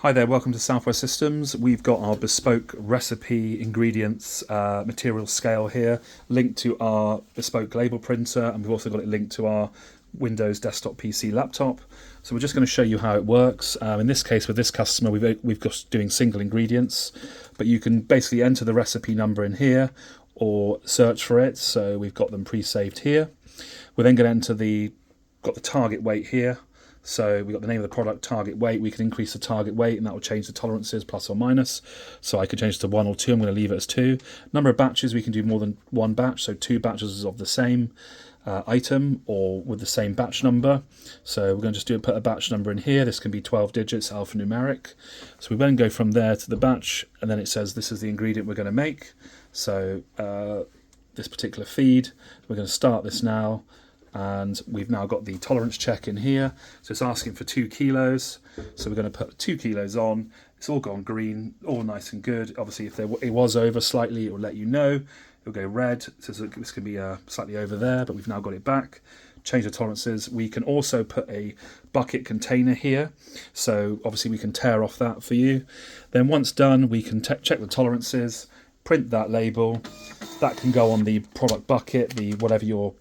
Hi there, welcome to Southwest Systems. We've got our bespoke recipe ingredients material scale here, linked to our bespoke label printer, and we've also got it linked to our Windows desktop PC laptop. So we're just going to show you how it works. In this case, with this customer, we've got doing single ingredients, but you can basically enter the recipe number in here or search for it. So we've got them pre-saved here. We're then going to enter got the target weight here. So we've got the name of the product, target weight. We can increase the target weight and that will change the tolerances plus or minus. So I could change it to 1 or 2. I'm going to leave it as 2. Number of batches, we can do more than one batch. So 2 batches of the same item or with the same batch number. So we're going to just put a batch number in here. This can be 12 digits, alphanumeric. So we then go from there to the batch, and then it says this is the ingredient we're going to make. So this particular feed, we're going to start this now. And we've now got the tolerance check in here. So it's asking for 2 kilos. So we're going to put 2 kilos on. It's all gone green, all nice and good. Obviously, if it was over slightly, it will let you know. It'll go red. So this can be slightly over there, but we've now got it back. Change the tolerances. We can also put a bucket container here. So obviously we can tear off that for you. Then once done, we can check the tolerances, print that label. That can go on the product bucket, the whatever you're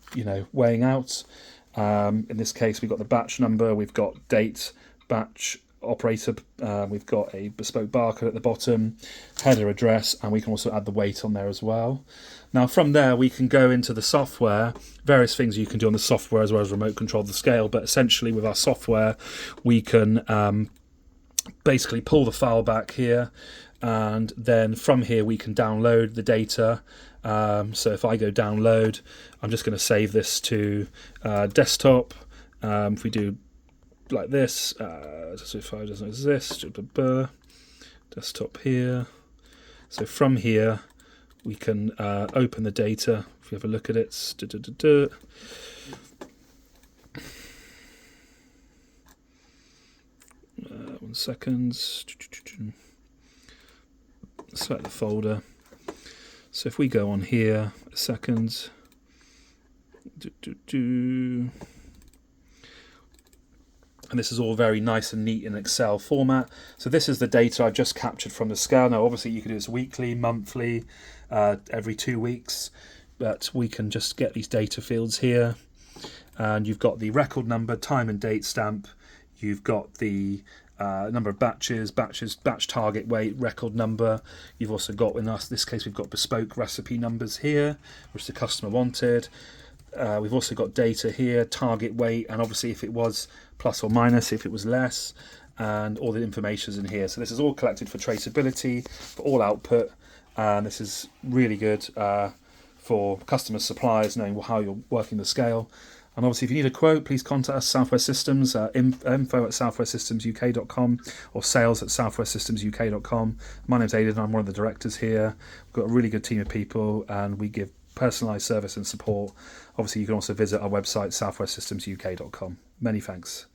weighing out. In this case, we've got the batch number, we've got date, batch, operator, we've got a bespoke barcode at the bottom, header address, and we can also add the weight on there as well. Now from there we can go into the software, various things you can do on the software as well as remote control the scale, but essentially with our software we can basically pull the file back here, and then from here we can download the data. So if I go download, I'm just going to save this to desktop. If we do like this, so if I doesn't exist, desktop here. So from here we can open the data. If we have a look at it, 1 second. Select the folder. So if we go on here, a second. And this is all very nice and neat in Excel format. So this is the data I've just captured from the scale. Now obviously you can do this weekly, monthly, every 2 weeks, but we can just get these data fields here. And you've got the record number, time and date stamp. You've got the number of batch target weight, record number. You've also got, in this case, we've got bespoke recipe numbers here, which the customer wanted. We've also got data here, target weight, and obviously if it was plus or minus, if it was less, and all the information is in here. So this is all collected for traceability, for all output, and this is really good for customers, suppliers, knowing how you're working the scale. And obviously, if you need a quote, please contact us, Southwest Systems, info@southwestsystemsuk.com or sales@southwestsystemsuk.com. My name's Aidan, I'm one of the directors here. We've got a really good team of people and we give personalised service and support. Obviously, you can also visit our website, southwestsystemsuk.com. Many thanks.